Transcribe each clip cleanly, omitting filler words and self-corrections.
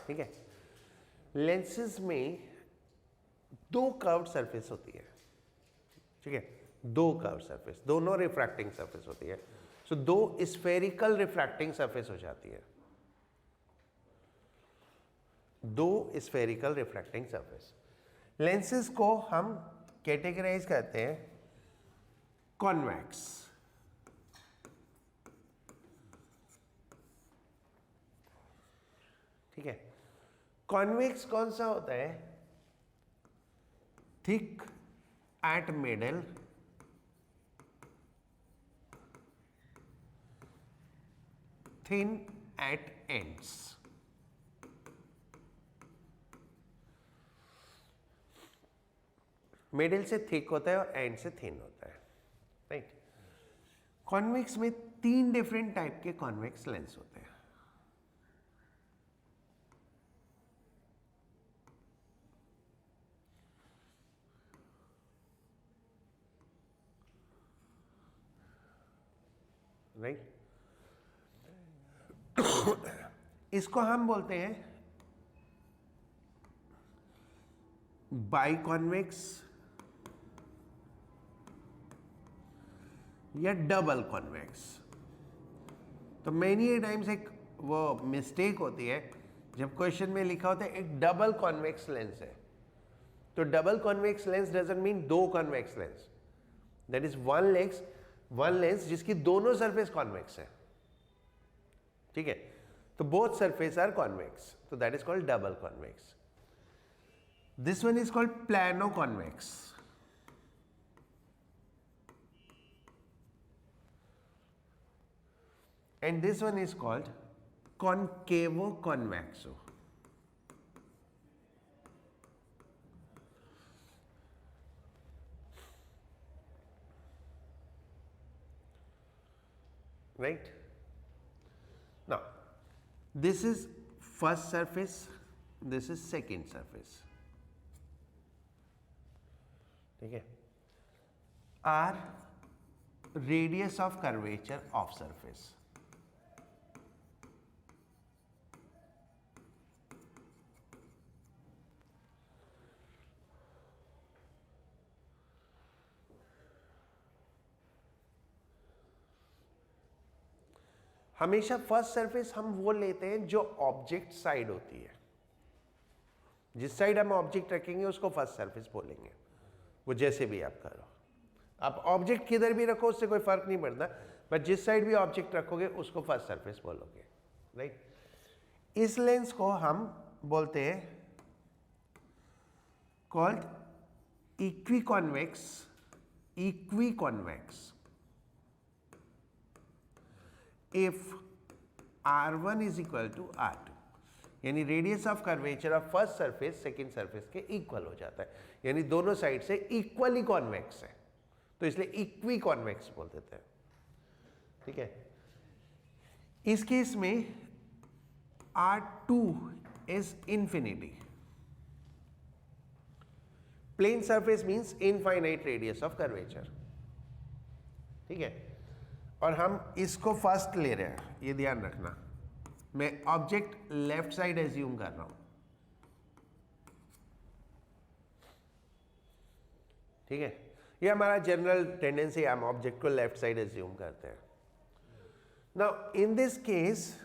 ठीक है। लेंसेज में दो कर्व्ड सरफेस होती है, ठीक है, दो कर्व्ड सरफेस, दोनों रिफ्रैक्टिंग सरफेस होती है। सो दो स्फेरिकल रिफ्रैक्टिंग सरफेस हो जाती है, दो स्फेरिकल रिफ्रैक्टिंग सरफेस। लेंसेज को हम कैटेगराइज करते हैं कॉन्वेक्स, ठीक है। कॉन्वेक्स कौन सा होता है? Thick at middle, thin at ends. Middle से थिक होता है और एंड से थिन होता है, राइट। कॉन्वेक्स में तीन डिफरेंट टाइप के कॉन्वेक्स लेंस होते हैं। राइट, इसको हम बोलते हैं बाइकॉन्वेक्स या डबल कॉन्वेक्स। तो मेनी टाइम्स एक वो मिस्टेक होती है जब क्वेश्चन में लिखा होता है एक डबल कॉन्वेक्स लेंस है। तो double convex lens doesn't mean दो convex lens, that is one lens जिसकी दोनों सरफेस कॉन्वेक्स है, ठीक है। तो बोथ सरफेस आर कॉन्वेक्स, तो that is called double convex. This one is called plano convex, and this one is called concavo convexo. Right? Now, this is first surface, this is second surface. ठीक है। R radius of curvature of surface. हमेशा first surface हम वो लेते हैं जो object side होती है। जिस साइड हम ऑब्जेक्ट रखेंगे उसको फर्स्ट सरफेस बोलेंगे, वो जैसे भी आप करो। आप ऑब्जेक्ट किधर भी रखो उससे कोई फर्क नहीं पड़ता, बट जिस साइड भी ऑब्जेक्ट रखोगे उसको फर्स्ट सरफेस बोलोगे, राइट। इस लेंस को हम बोलते हैं called equiconvex, equiconvex if R1 is equal to R2, यानी radius of curvature of first surface second surface के इक्वल हो जाता है, यानी दोनों साइड से इक्वली कॉन्वेक्स है, तो इसलिए इक्वी कॉन्वेक्स बोल देते हैं, ठीक है। इस केस में R2 is infinity, plane surface means infinite radius of curvature, ठीक है। और हम इसको फर्स्ट ले रहे हैं, ये ध्यान रखना। मैं ऑब्जेक्ट लेफ्ट साइड एज्यूम कर रहा हूं, ठीक है। ये हमारा जनरल टेंडेंसी, हम ऑब्जेक्ट को लेफ्ट साइड एज्यूम करते हैं। नाउ इन दिस केस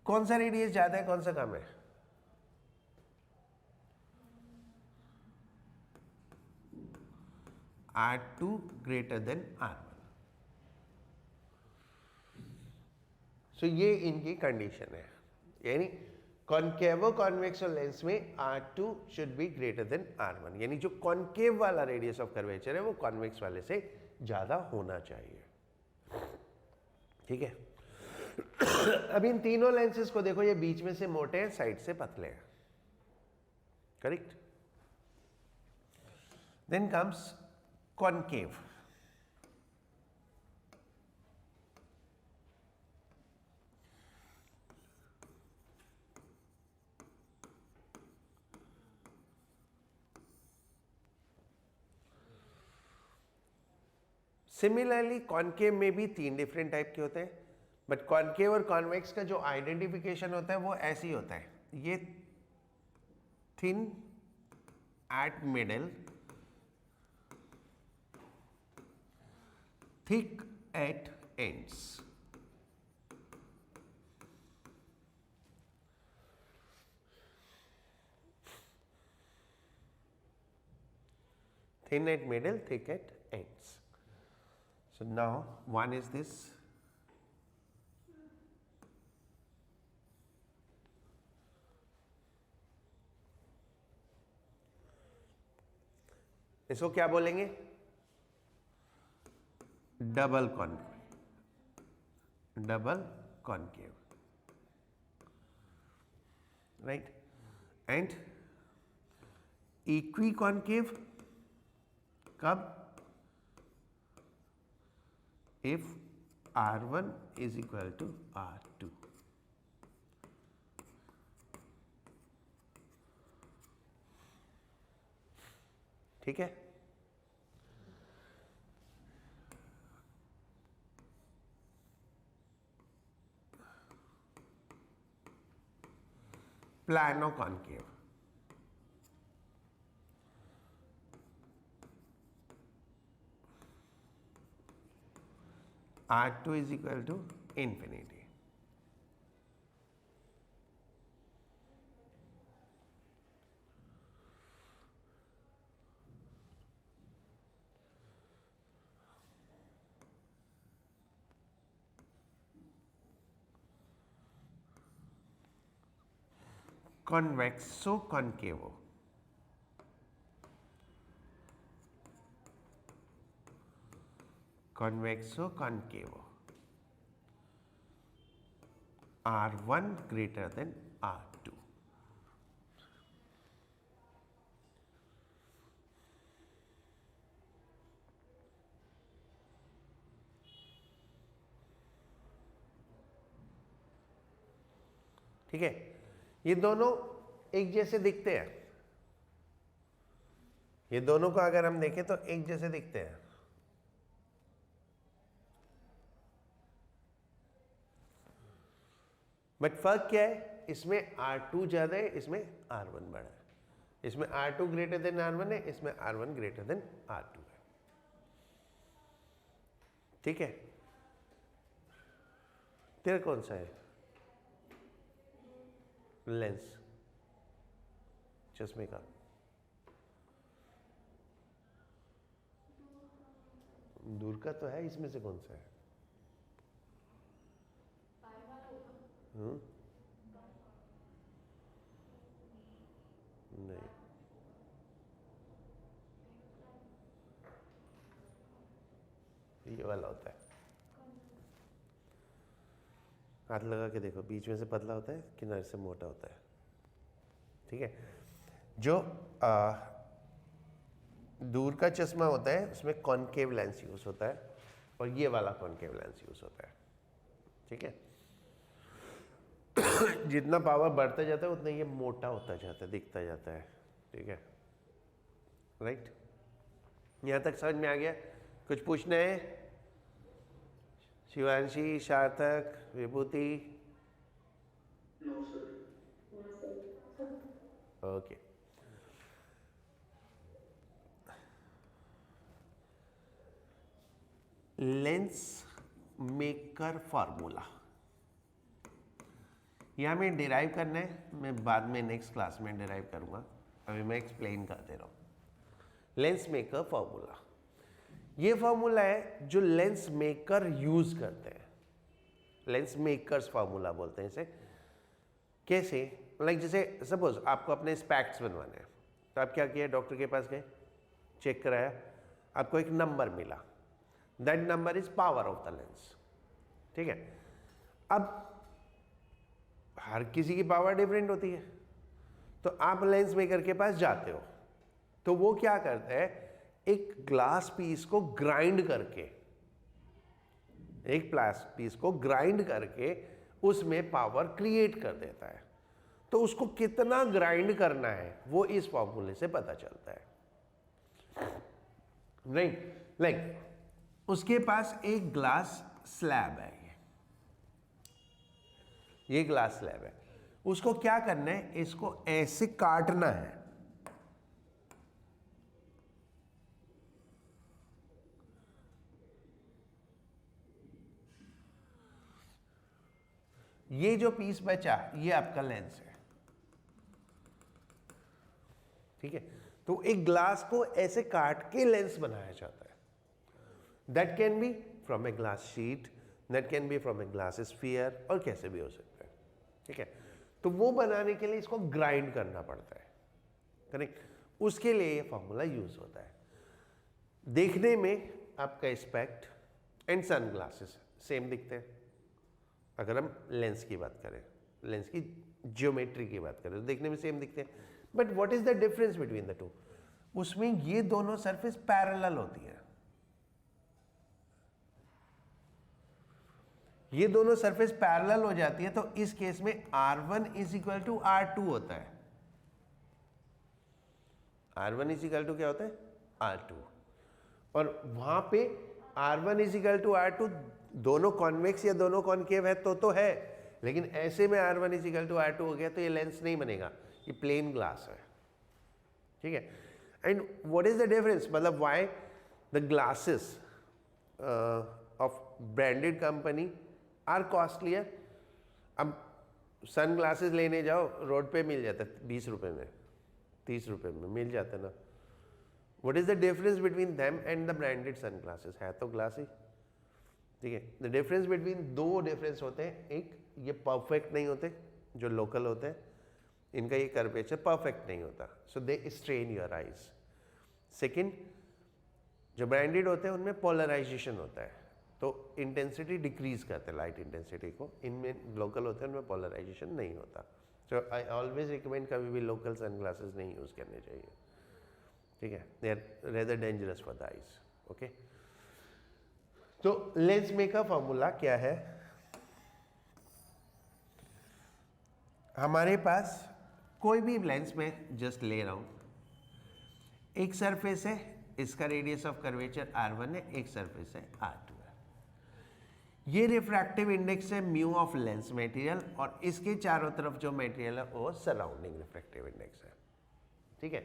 कौन सा रेडियस ज्यादा है, कौन सा कम है? R2 greater than R1. सो ये इनकी कंडीशन है, यानी कॉन्केव कॉन्वेक्स लेंस में R2 should be greater than R1, यानी जो कॉन्केव वाला रेडियस ऑफ कर्वेचर है वो कॉन्वेक्स वाले से ज्यादा होना चाहिए, ठीक है। अब इन तीनों लेंसेज को देखो, ये बीच में से मोटे हैं, साइड से पतले हैं, correct. Then comes concave, similarly concave में भी तीन डिफरेंट टाइप के होते हैं, बट कॉनकेव और कॉन्वेक्स का जो आइडेंटिफिकेशन होता है वो ऐसे ही होता है, ये thin eight middle, thick eight ends. Thin at middle, thick at ends. So now one is this. इसको क्या बोलेंगे? Double concave, right? And equiconcave कब? If R1 is equal to R2. ठीक है? Plano concave, R2 is equal to infinity. Convexo concavo, convexo concavo, R1 greater than R2. ठीक है, ये दोनों एक जैसे दिखते हैं, ये दोनों को अगर हम देखें तो एक जैसे दिखते हैं, बट फर्क क्या है? इसमें R2 ज्यादा है, इसमें R1 बड़ा है। इसमें R2 ग्रेटर देन R1 है, इसमें R1 ग्रेटर देन R2 है। ठीक है, तेरा कौन सा है लेंस चश्मे का? दूर का तो है, इसमें से कौन सा है? नहीं, ये वाला होता है। हाथ लगा के देखो, बीच में से पतला होता है, किनारे से मोटा होता है। ठीक है, जो दूर का चश्मा होता है उसमें कॉनकेव लेंस यूज होता है, और ये वाला कॉनकेव लेंस यूज होता है। ठीक है, जितना पावर बढ़ता जाता है उतना ये मोटा होता जाता है, दिखता जाता है। ठीक है, राइट? यहाँ तक समझ में आ गया? कुछ पूछना है? शिवांशी, सार्थक, विभूति? ओके, लेंस मेकर फॉर्मूला यहाँ में डिराइव करना है, मैं बाद में नेक्स्ट क्लास में डिराइव करूँगा, अभी मैं एक्सप्लेन कर दे रहा हूँ। लेंस मेकर फॉर्मूला, ये फॉर्मूला है जो लेंस मेकर यूज करते हैं, लेंस मेकर्स फॉर्मूला बोलते हैं इसे। कैसे? लाइक जैसे सपोज आपको अपने स्पेक्ट्स बनवाने हैं, तो आप क्या किया? डॉक्टर के पास गए, चेक कराया, आपको एक नंबर मिला, that number is power of the lens. ठीक है, अब हर किसी की पावर डिफरेंट होती है, तो आप लेंस मेकर के पास जाते हो, तो वो क्या करता है? एक ग्लास पीस को ग्राइंड करके, एक ग्लास पीस को ग्राइंड करके उसमें पावर क्रिएट कर देता है। तो उसको कितना ग्राइंड करना है वो इस फॉर्मूले से पता चलता है। नहीं, लाइक उसके पास एक ग्लास स्लैब है, ये ग्लास स्लैब है, उसको क्या करना है, इसको ऐसे काटना है, ये जो पीस बचा ये आपका लेंस है, ठीक है। तो एक ग्लास को ऐसे काट के लेंस बनाया जाता है, that can be from a glass sheet, that can be from a glass sphere, और कैसे भी हो सकता है, ठीक है। तो वो बनाने के लिए इसको ग्राइंड करना पड़ता है, करेक्ट। उसके लिए ये फॉर्मूला यूज होता है। देखने में आपका specs and sunglasses same दिखते हैं, अगर हम लेंस की बात करें, लेंस की ज्योमेट्री की बात करें तो देखने में सेम दिखते हैं, but what is the difference between the two, उसमें ये दोनों सरफेस पैरेलल होती है, ये दोनों सरफेस पैरेलल हो जाती है, तो इस केस में R1 is equal to R2 होता है। R1 इज इक्वल टू क्या होता है, R2, और वहां पे R1 is equal to R2 दोनों कॉन्वेक्स या दोनों कॉन्केव है तो है, लेकिन ऐसे में R1 is equal to R2 हो गया तो ये लेंस नहीं बनेगा, ये प्लेन ग्लास है, ठीक है। And what is the difference, मतलब why the glasses of branded company are costlier. अब सन ग्लासेस लेने जाओ, रोड पे मिल जाता है 20 रुपए में, 30 रुपए में मिल जाता है ना। What is the difference between them and the branded sunglasses, है तो ग्लास ही, ठीक है। द डिफरेंस बिटवीन, दो डिफरेंस होते हैं, एक ये परफेक्ट नहीं होते जो लोकल होते हैं, इनका ये कर्वेचर परफेक्ट नहीं होता, सो दे स्ट्रेन योर आइज। सेकेंड, जो ब्रांडेड होते हैं उनमें पोलराइजेशन होता है, तो इंटेंसिटी डिक्रीज करते हैं लाइट इंटेंसिटी को, इनमें लोकल होते हैं उनमें पोलराइजेशन नहीं होता। सो आई ऑलवेज रिकमेंड कभी भी लोकल सन ग्लासेस नहीं यूज करने चाहिए, ठीक है, they are rather dangerous for the eyes, okay. तो लेंस में का फॉर्मूला क्या है, हमारे पास कोई भी लेंस में जस्ट ले रहा हूं, एक सरफेस है, इसका रेडियस ऑफ कर्वेचर R1 है, एक सरफेस है R2 है, ये रिफ्रैक्टिव इंडेक्स है म्यू ऑफ लेंस मटेरियल, और इसके चारों तरफ जो मटेरियल है वो सराउंडिंग रिफ्रैक्टिव इंडेक्स है, ठीक है।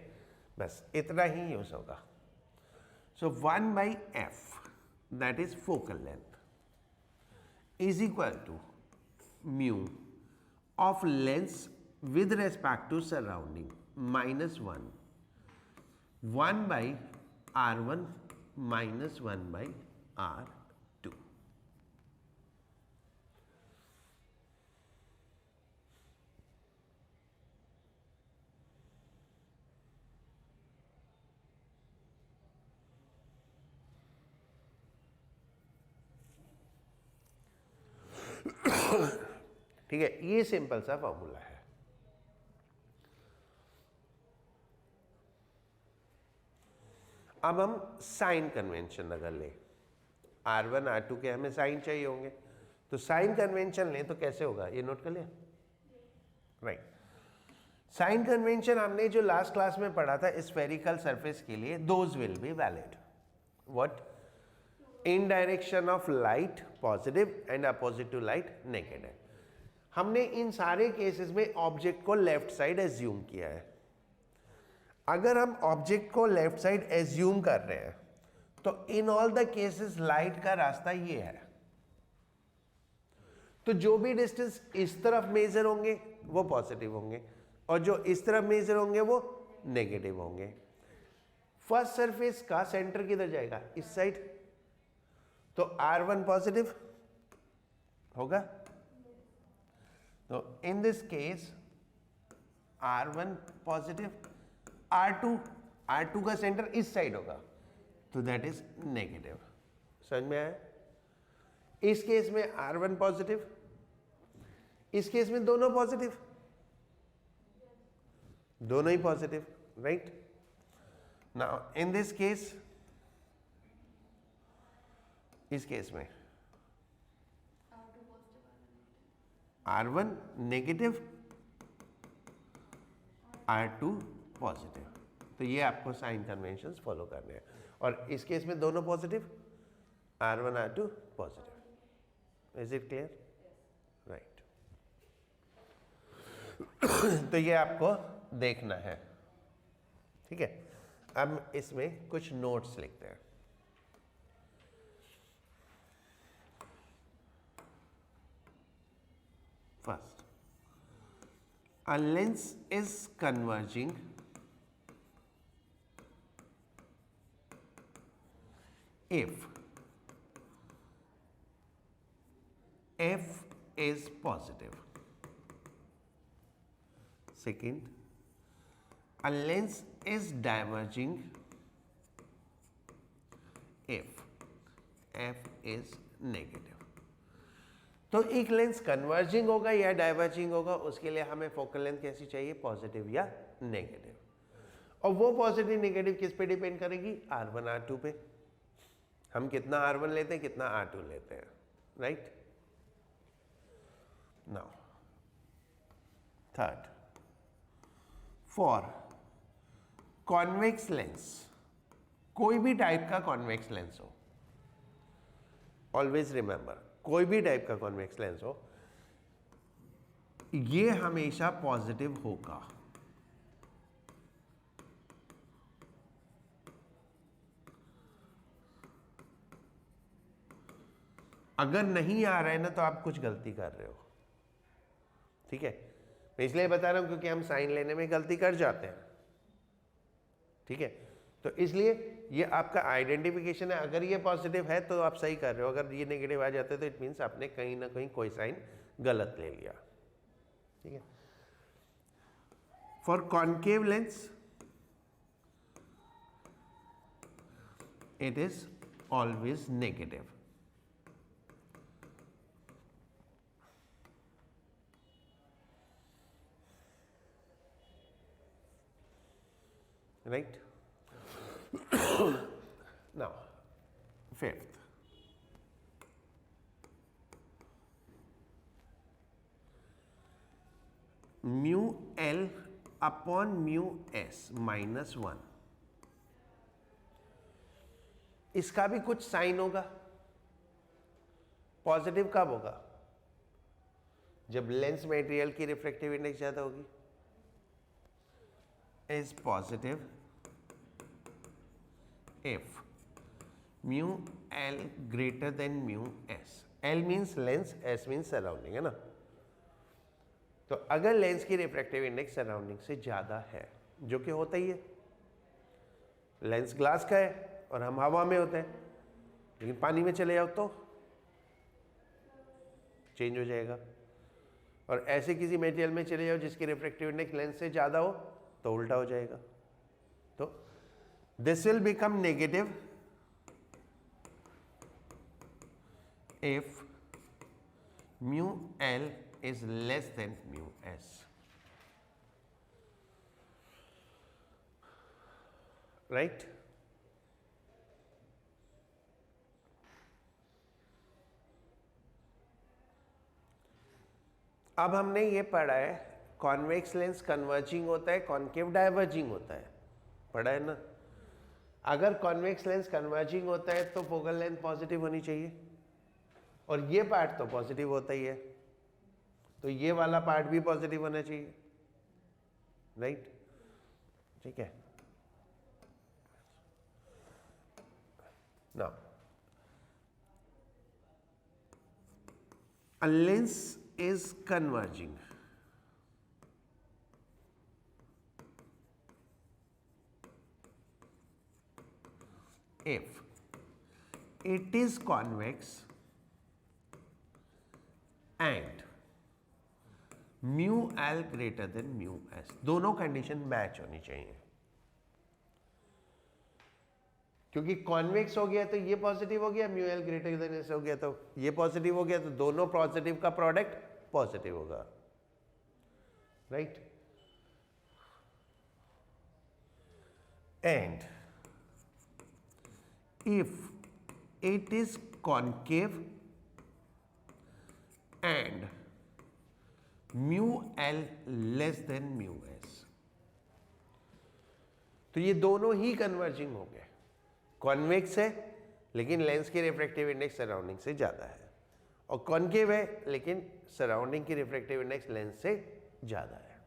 बस इतना ही यूज होगा। सो 1/f that is focal length is equal to mu of lens with respect to surrounding minus 1 by R1 minus 1 by R2. ठीक है, ये सिंपल सा फॉर्मूला है। अब हम साइन कन्वेंशन अगर लें, R1 R2 के हमें साइन चाहिए होंगे, तो साइन कन्वेंशन लें तो कैसे होगा, ये नोट कर लिया, राइट। साइन कन्वेंशन हमने जो लास्ट क्लास में पढ़ा था स्फेरिकल सरफेस के लिए, those will be valid. What, in direction of light positive and opposite to light negative. हमने इन सारे केसेस में ऑब्जेक्ट को लेफ्ट साइड एज्यूम किया है। अगर हम ऑब्जेक्ट को लेफ्ट साइड एज्यूम कर रहे हैं तो in all the cases light का रास्ता ये है, तो जो भी डिस्टेंस इस तरफ मेजर होंगे वो पॉजिटिव होंगे, और जो इस तरफ मेजर होंगे वो नेगेटिव होंगे। फर्स्ट सरफेस का सेंटर किधर जाएगा, इस साइड, तो R1 पॉजिटिव होगा, तो इन this case R1 positive, R2 का सेंटर इस साइड होगा, तो दैट इज नेगेटिव। समझ में आया? इस केस में R1 पॉजिटिव, इस केस में दोनों पॉजिटिव, दोनों ही positive, right. Now in this case, इस केस में R1 नेगेटिव, R2 पॉजिटिव, तो ये आपको साइन कन्वेंशंस फॉलो करने हैं। और इस केस में दोनों positive, R1 R2 positive. Is it clear? Right. तो ये आपको देखना है, ठीक है। अब इसमें कुछ नोट्स लिखते हैं। First, a lens is converging if f is positive. Second, a lens is diverging if f is negative. तो एक लेंस कन्वर्जिंग होगा या डाइवर्जिंग होगा, उसके लिए हमें फोकल लेंथ कैसी चाहिए, पॉजिटिव या नेगेटिव। और वो पॉजिटिव नेगेटिव किस पे डिपेंड करेगी, R1 R2 पे। हम कितना R1 लेते हैं, कितना R2 लेते हैं, right. Now third, for convex lens, कोई भी टाइप का कॉन्वेक्स लेंस हो, ऑलवेज रिमेंबर, कोई भी टाइप का कॉन्वेक्स लेंस हो, ये हमेशा पॉजिटिव होगा। अगर नहीं आ रहा है ना, तो आप कुछ गलती कर रहे हो, ठीक है। मैं इसलिए बता रहा हूं क्योंकि हम साइन लेने में गलती कर जाते हैं, ठीक है। तो इसलिए ये आपका आइडेंटिफिकेशन है। अगर ये पॉजिटिव है तो आप सही कर रहे हो, अगर ये नेगेटिव आ जाते तो इट मीन्स आपने कहीं ना कहीं कोई साइन गलत ले लिया, ठीक है। For concave lens it is always negative, right? Now, fifth, mu L upon mu S minus 1, इसका भी कुछ साइन होगा। पॉजिटिव कब होगा, जब लेंस मटेरियल की रिफ्रैक्टिव इंडेक्स ज्यादा होगी, is positive if mu L greater than mu S. L means lens, S means surrounding, है ना। तो अगर लेंस की रिफ्रैक्टिव इंडेक्स सराउंडिंग से ज्यादा है, जो कि होता ही है, लेंस ग्लास का है और हम हवा में होते हैं, लेकिन पानी में चले जाओ तो चेंज हो जाएगा। और ऐसे किसी मटेरियल में चले जाओ जिसकी रिफ्रैक्टिव इंडेक्स लेंस से ज्यादा हो तो उल्टा हो जाएगा। तो this will become negative if mu L is less than mu S, right. अब हमने ये पढ़ा है कॉन्वेक्स लेंस कन्वर्जिंग होता है, कॉन्केव डाइवर्जिंग होता है, पढ़ा है ना। अगर कॉन्वेक्स लेंस कन्वर्जिंग होता है तो फोकल लेंथ पॉजिटिव होनी चाहिए, और ये पार्ट तो पॉजिटिव होता ही है, तो ये वाला पार्ट भी पॉजिटिव होना चाहिए, राइट, ठीक है। Now a lens is converging if it is convex and mu L greater than mu S, दोनों कंडीशन मैच होनी चाहिए। क्योंकि कॉन्वेक्स हो गया तो ये पॉजिटिव हो गया, mu L greater than S हो गया तो ये पॉजिटिव हो गया, तो दोनों पॉजिटिव का प्रोडक्ट पॉजिटिव होगा, right. And if it is concave and mu L less than mu S, तो ये दोनों ही कन्वर्जिंग हो गए। कॉन्वेक्स है लेकिन लेंस की रिफ्रैक्टिव इंडेक्स सराउंडिंग से ज्यादा है, और कॉन्केव है लेकिन सराउंडिंग की रिफ्रैक्टिव इंडेक्स लेंस से ज्यादा है।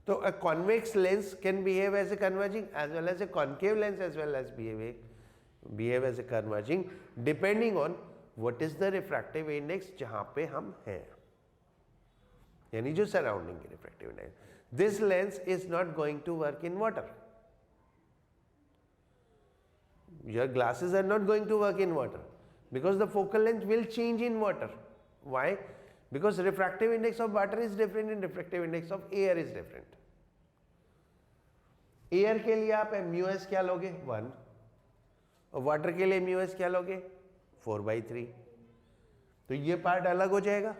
तो a convex lens can behave as a converging as well as a concave lens as well as behave as a converging depending on what is the refractive index जहाँ पे हम हैं, यानी जो सराउंडिंग की refractive index. This lens is not going to work in water. Your glasses are not going to work in water because the focal length will change in water. Why? Because refractive index of water is different and refractive index of air is different. Air के लिए आप mu s क्या लोगे 1 और water के लिए mu s क्या लोगे 4/3. तो ये पार्ट अलग हो जाएगा.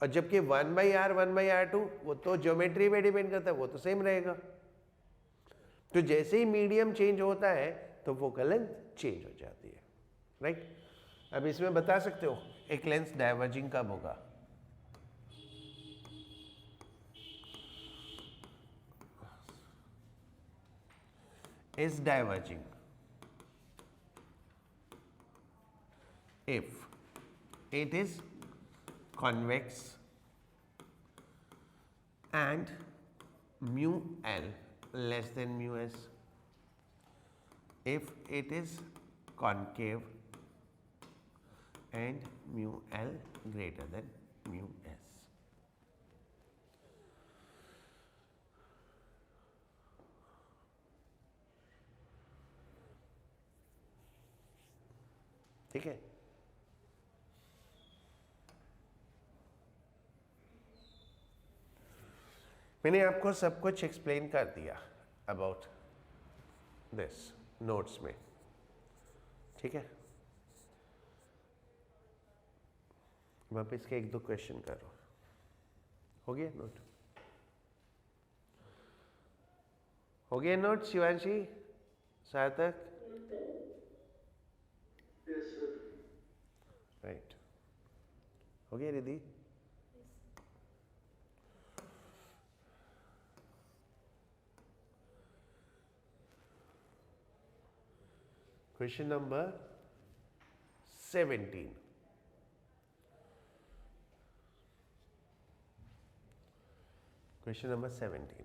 और जबकि 1/r 1/r2 वो तो ज्योमेट्री पे डिपेंड करता है, वो तो सेम रहेगा. तो जैसे ही मीडियम चेंज होता है तो फोकल लेंथ चेंज हो जाती है. राइट. अब इसमें बता सकते हो एक लेंस डाइवर्जिंग कब होगा. is diverging if it is convex and mu L less than mu S, if it is concave and mu L greater than mu S. ठीक है. मैंने आपको सब कुछ एक्सप्लेन कर दिया अबाउट दिस नोट्स में. ठीक है. वापस के 1-2 क्वेश्चन करो. हो गया नोट? हो गया नोट शिवांशी, सार्थक? राइट. हो गया Riddhi? Question number 17. Question number 17.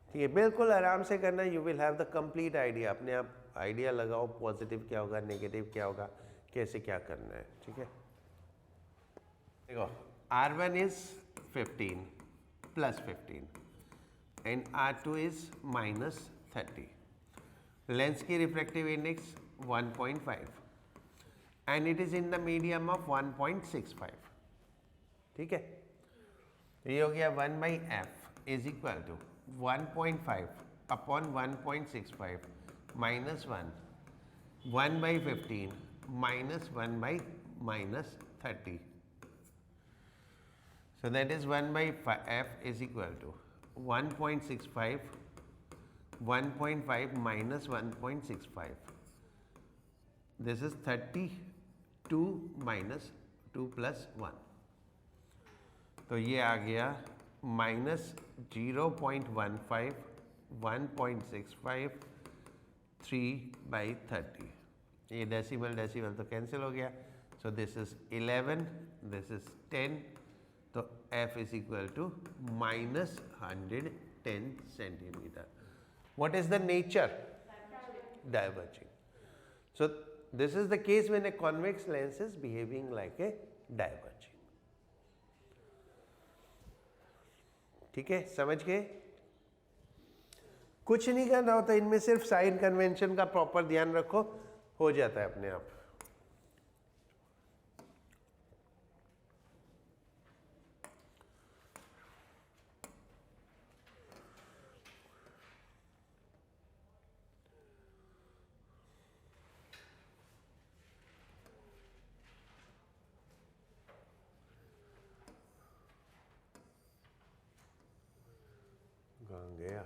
ठीक है. बिल्कुल आराम से करना. You will have the complete idea. अपने आप आइडिया लगाओ पॉजिटिव क्या होगा, नेगेटिव क्या होगा, कैसे क्या करना है. ठीक है. देखो R1 is 15 plus 15 and R2 is -30. Lens की refractive index 1.5 and it is in the medium of 1.65. ठीक है. ये हो गया 1/f is equal to 1.5 upon 1.65 -1 1/15 -1/-30. So that is 1/f is equal to 1.65 1.5 minus 1.65. This is 32 minus 2 plus 1. तो ये आ गया -0.15 1.65 3/30. ये डेसिमल तो कैंसिल हो गया. So this is 11, this is 10. तो f is equal to -110 centimetre. What is the nature? Diverging. So this is the case when a convex lens is behaving like a diverging. ठीक है. समझ गए? कुछ नहीं करना होता इनमें, सिर्फ साइन कन्वेंशन का प्रॉपर ध्यान रखो, हो जाता है अपने आप. कहाँ गया?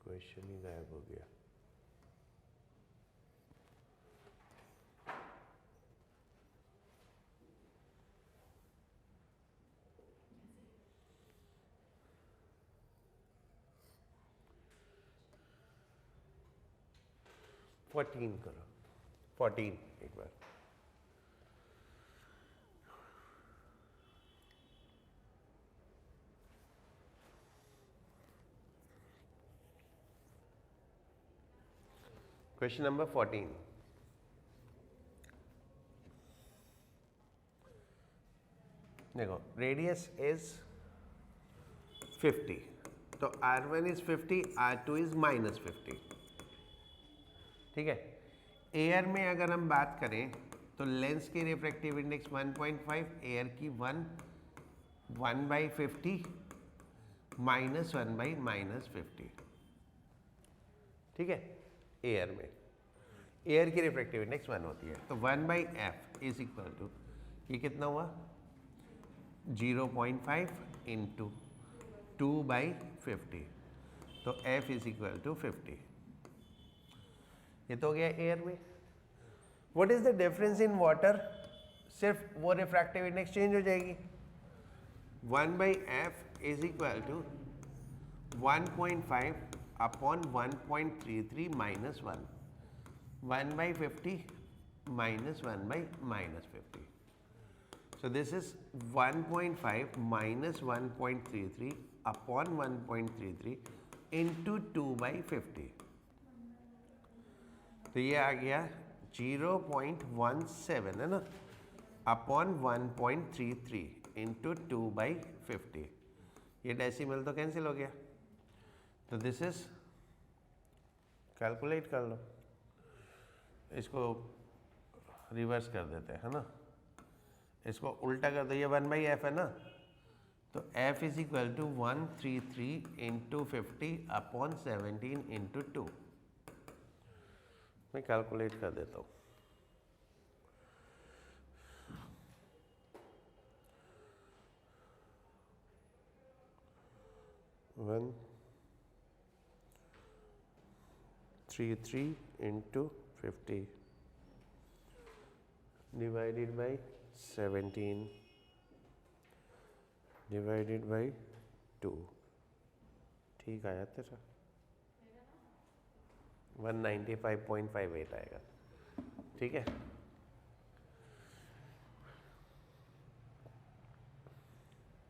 क्वेश्चन ही गायब हो गया. 14 करो, 14 एक बार। क्वेश्चन नंबर 14, देखो रेडियस इज 50, तो R1 इज 50, R2 इज -50, ठीक है। एयर में अगर हम बात करें तो लेंस की रिफ्रैक्टिव इंडेक्स 1.5, एयर की 1/50 -1/-50, ठीक है। एयर में एयर की रिफ्रैक्टिव इंडेक्स 1 होती है, तो 1/f इज इक्वल टू, ये कितना हुआ 0.5 इंटू 2/50, तो f इज इक्वल टू 50। ये तो हो गया एयर में। What is the difference in water, सिर्फ वो रिफ्रैक्टिव इंडेक्स चेंज हो जाएगी। 1/f is equal to 1.5 upon 1.33 -1, 1/50 -1/-50. So this is 1.5 minus 1.33 upon 1.33 into 2/50. तो ये आ गया 0.17 है ना, अपॉन 1.33 इंटू 2/50। ये डेसिमल तो कैंसिल हो गया, तो दिस इज, कैलकुलेट कर लो, इसको रिवर्स कर देते हैं, है ना, इसको उल्टा कर दो, ये 1/f है ना, तो f is equal to 133 into 50 upon 17 into 2। मैं कैलकुलेट कर देता हूँ। One 33 into 50 divided by 17 divided by 2, ठीक आया तेरा 195.58 आएगा, ठीक है।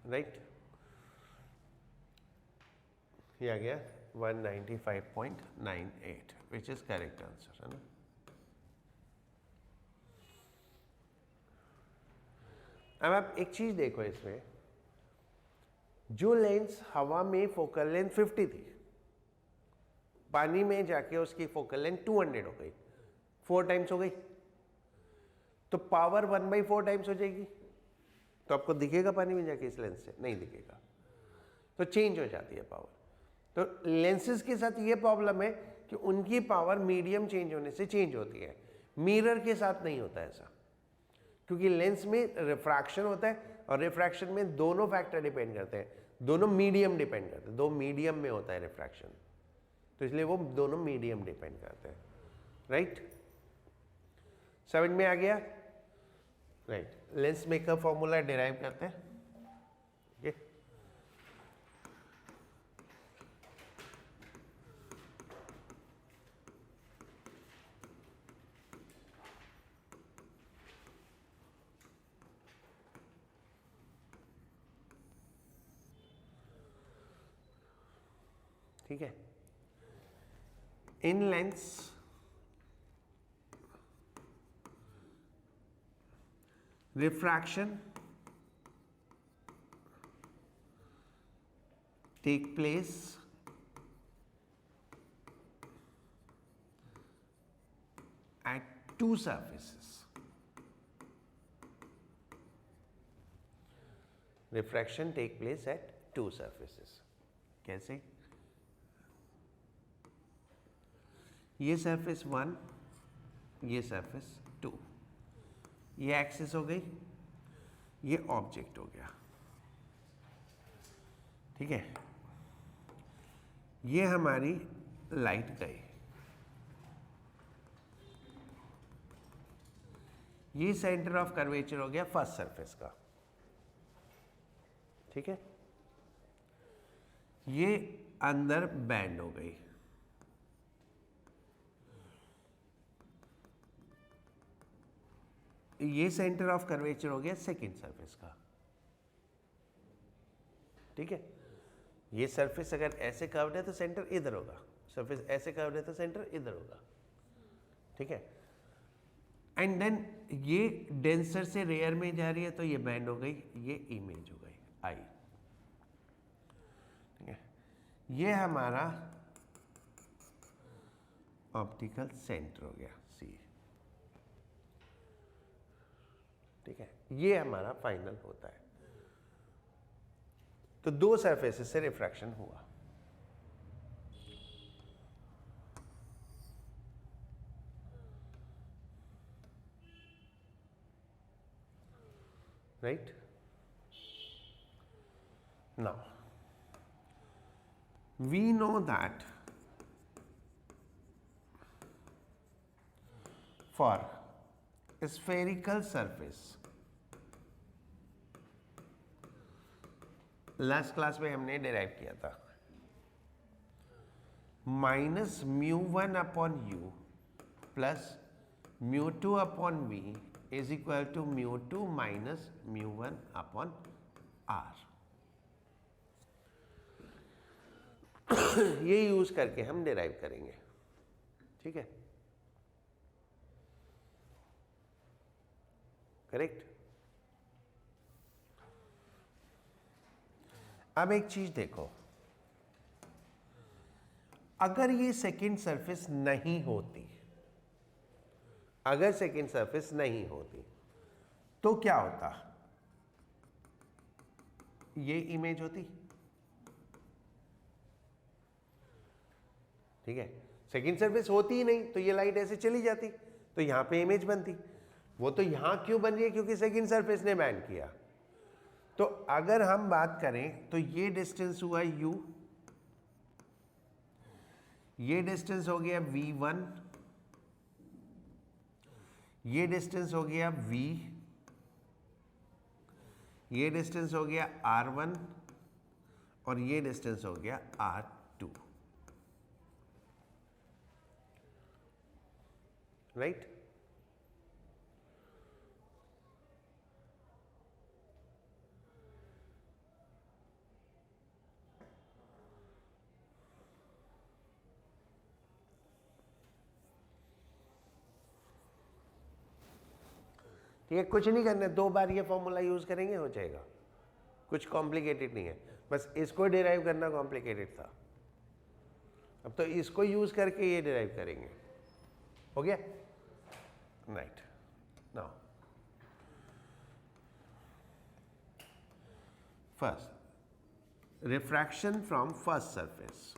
राइट, ये आ गया 195.98 विच इज करेक्ट आंसर, है ना। अब आप एक चीज देखो, इसमें जो लेंस हवा में फोकल लेंथ 50 थी, पानी में जाके उसकी फोकल लेंथ 200 हो गई, 4 टाइम्स हो गई, तो पावर 1/4 टाइम्स हो जाएगी। तो आपको दिखेगा पानी में जाके इस लेंस से? नहीं दिखेगा, तो चेंज हो जाती है पावर। तो लेंसेज के साथ ये प्रॉब्लम है कि उनकी पावर मीडियम चेंज होने से चेंज होती है, मिरर के साथ नहीं होता ऐसा, क्योंकि लेंस में रिफ्रैक्शन होता है और रिफ्रैक्शन में दोनों फैक्टर डिपेंड करते हैं, दोनों मीडियम डिपेंड करते हैं, दो मीडियम में होता है रिफ्रैक्शन, तो इसलिए वो दोनों मीडियम डिपेंड करते हैं। राइट, समझ में आ गया? Right, lens maker formula derive करते हैं। ठीक है, in lens refraction take place at two surfaces. Refraction take place at two surfaces. कैसे? ये सरफेस 1, ये सरफेस 2, ये एक्सिस हो गई, ये ऑब्जेक्ट हो गया, ठीक है। ये हमारी लाइट गई, ये सेंटर ऑफ कर्वेचर हो गया फर्स्ट सरफेस का, ठीक है। ये अंदर बैंड हो गई, ये सेंटर ऑफ कर्वेचर हो गया सेकेंड सरफेस का, ठीक है। ये सरफेस अगर ऐसे कर्व्ड है तो सेंटर इधर होगा, सरफेस ऐसे कर्व्ड है तो सेंटर इधर होगा, ठीक है। एंड देन ये डेंसर से रेयर में जा रही है तो ये बैंड हो गई, ये इमेज हो गई आई, ठीक है। ये हमारा ऑप्टिकल सेंटर हो गया सी, ठीक है। ये हमारा फाइनल होता है। तो दो सरफेसेस से रिफ्रैक्शन हुआ, right? Now, we know that for a spherical surface, last class में हमने डिराइव किया था, minus mu one upon U plus mu two upon V is equal to mu two minus mu one upon R. ये यूज करके हम derive करेंगे, ठीक है, करेक्ट। अब एक चीज देखो, अगर ये सेकेंड सरफेस नहीं होती, अगर सेकेंड सरफेस नहीं होती तो क्या होता, ये इमेज होती, ठीक है। सेकेंड सरफेस होती ही नहीं तो ये लाइट ऐसे चली जाती तो यहां पे इमेज बनती। वो तो यहां क्यों बन रही है, क्योंकि सेकेंड सरफेस ने बैंड किया। तो अगर हम बात करें तो ये डिस्टेंस हुआ u, ये डिस्टेंस हो गया v1, ये डिस्टेंस हो गया v, ये डिस्टेंस हो गया r1 और ये डिस्टेंस हो गया r2, राइट। ठीक है, कुछ नहीं करना, दो बार ये फॉर्मूला यूज करेंगे हो जाएगा, कुछ कॉम्प्लिकेटेड नहीं है, बस इसको डिराइव करना कॉम्प्लिकेटेड था। अब तो इसको यूज करके ये डिराइव करेंगे, हो गया, right. Now first, refraction from first surface.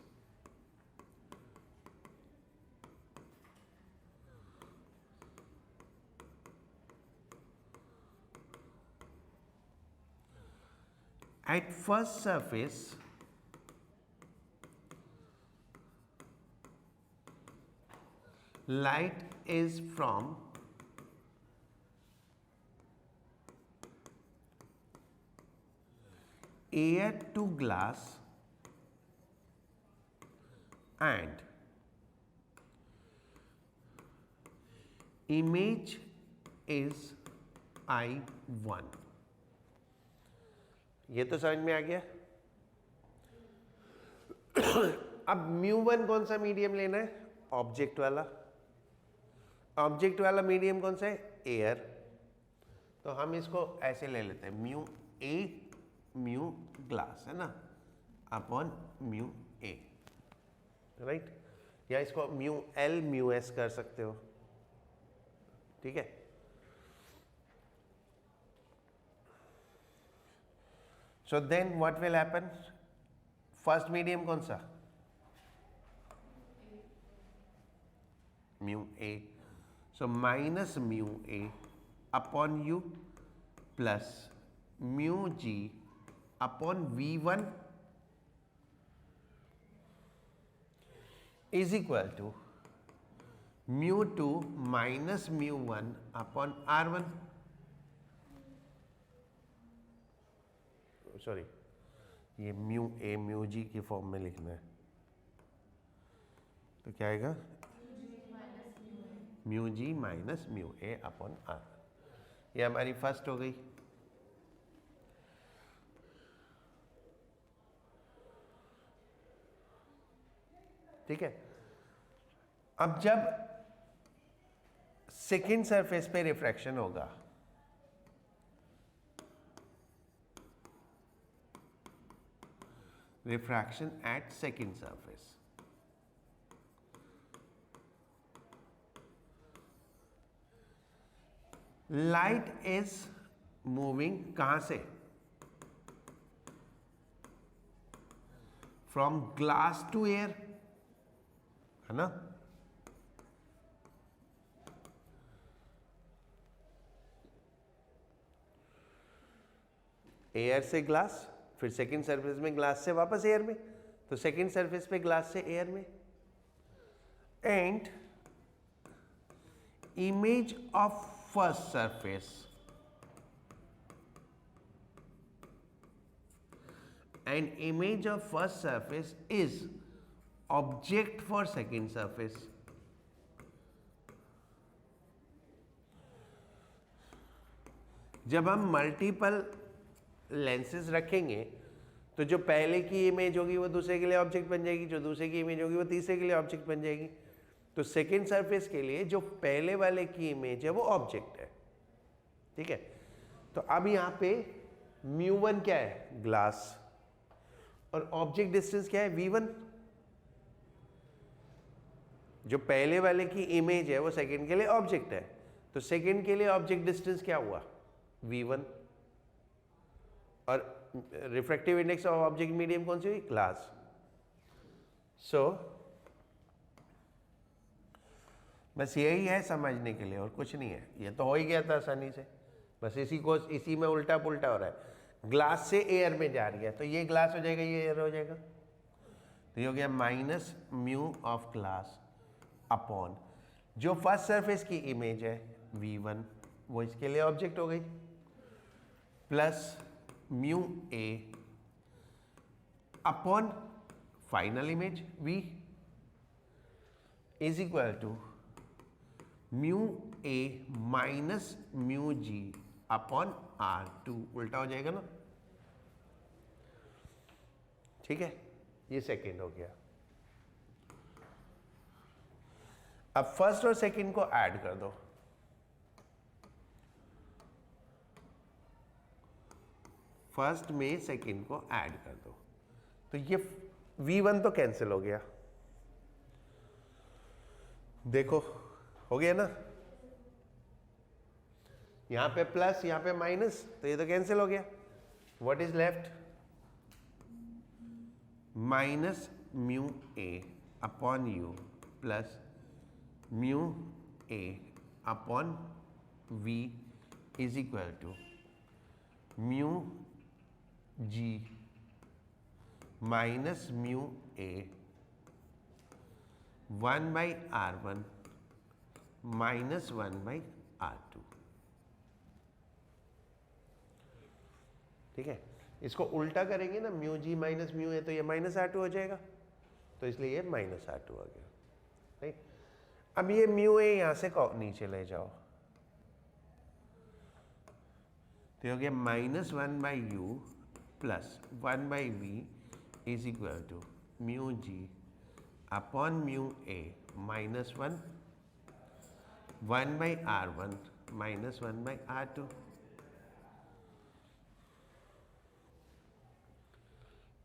At first surface, light is from air to glass and image is I1। ये तो समझ में आ गया। अब μ1 कौन सा मीडियम लेना है, ऑब्जेक्ट वाला। ऑब्जेक्ट वाला मीडियम कौन सा है, एयर। तो हम इसको ऐसे ले लेते हैं, μA म्यू ग्लास है ना अपॉन μA, राइट। या इसको μL μS कर सकते हो, ठीक है। So then what will happen? First medium कौन सा, μA। So minus μA upon U plus μG upon V1 is equal to μ2 minus μ1 upon R1। Sorry, ये μA μG की फॉर्म में लिखना है, तो क्या आएगा, μG minus μA upon R। ये हमारी फर्स्ट हो गई। ठीक है, अब जब सेकेंड सरफेस पे रिफ्रैक्शन होगा, refraction at second surface, light is moving कहां से? from glass to air, है ना? एयर से ग्लास, फिर सेकेंड सरफेस में ग्लास से वापस एयर में, तो सेकेंड सरफेस पे ग्लास से एयर में, and image of first surface and image of first surface is object for second surface. जब हम मल्टीपल लेंसेज रखेंगे तो जो पहले की इमेज होगी वो दूसरे के लिए ऑब्जेक्ट बन जाएगी, जो दूसरे की इमेज होगी वो तीसरे के लिए ऑब्जेक्ट बन जाएगी। तो सेकेंड सरफेस के लिए जो पहले वाले की इमेज है वो ऑब्जेक्ट है। ठीक है, तो अब यहाँ पे μ1 क्या है? ग्लास, और ऑब्जेक्ट डिस्टेंस क्या है? v1। जो पहले वाले की इमेज है वो सेकेंड के लिए ऑब्जेक्ट है, तो सेकेंड के लिए ऑब्जेक्ट डिस्टेंस क्या हुआ? v1। और refractive index of object medium कौन सी हुई? ग्लास। सो बस यही है समझने के लिए, और कुछ नहीं है। ये तो हो ही गया था आसानी से, बस इसी में उल्टा पुल्टा हो रहा है। ग्लास से एयर में जा रही है, तो ये ग्लास हो जाएगा, ये एयर हो जाएगा, तो ये हो गया minus mu of glass upon जो फर्स्ट सरफेस की इमेज है v1, वो इसके लिए ऑब्जेक्ट हो गई, plus mu A upon final image v is equal to mu A minus mu G upon r2। उल्टा हो जाएगा ना? ठीक है, ये सेकेंड हो गया। अब फर्स्ट और सेकेंड को ऐड कर दो, फर्स्ट में सेकेंड को ऐड कर दो, तो ये v1 तो कैंसिल हो गया, देखो हो गया ना? यहां पे प्लस, यहां पे माइनस, तो ये तो कैंसिल हो गया। What is left? Minus mu A upon U plus mu A upon v is equal to mu G minus mu A 1/r1 minus 1/r2। ठीक है, इसको उल्टा करेंगे ना, mu G minus mu A, तो ये माइनस r2 हो जाएगा, तो इसलिए ये माइनस r2 हो गया। राइट, अब ये म्यू ए यहां से नीचे ले जाओ, तो हो गया minus 1/u plus 1/v is equal to mu G upon mu A minus 1/r1 minus 1/r2।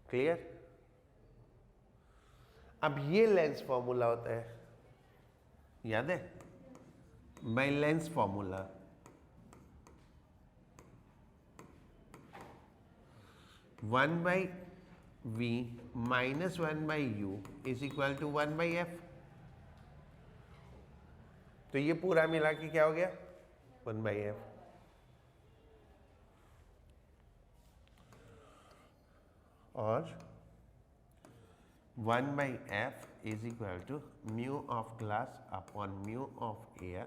Clear? अब ये लेंस फॉर्मूला होता है, याद है? By lens formula one by V minus 1/u is equal to 1/f। तो ये पूरा मिला के क्या हो गया? 1/f। और 1/f is equal to mu of glass upon mu of air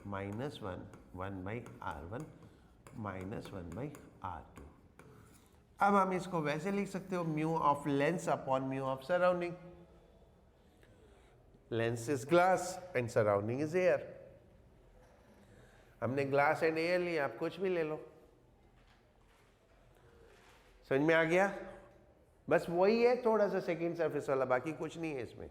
minus 1/r1 minus 1/r2। अब हम इसको वैसे लिख सकते हो, mu of lens upon mu of surrounding. Lens is glass and surrounding is air. हमने ग्लास एंड एयर लिया, आप कुछ भी ले लो। समझ में आ गया? बस वही है थोड़ा सा सेकंड सरफेस वाला, बाकी कुछ नहीं है इसमें।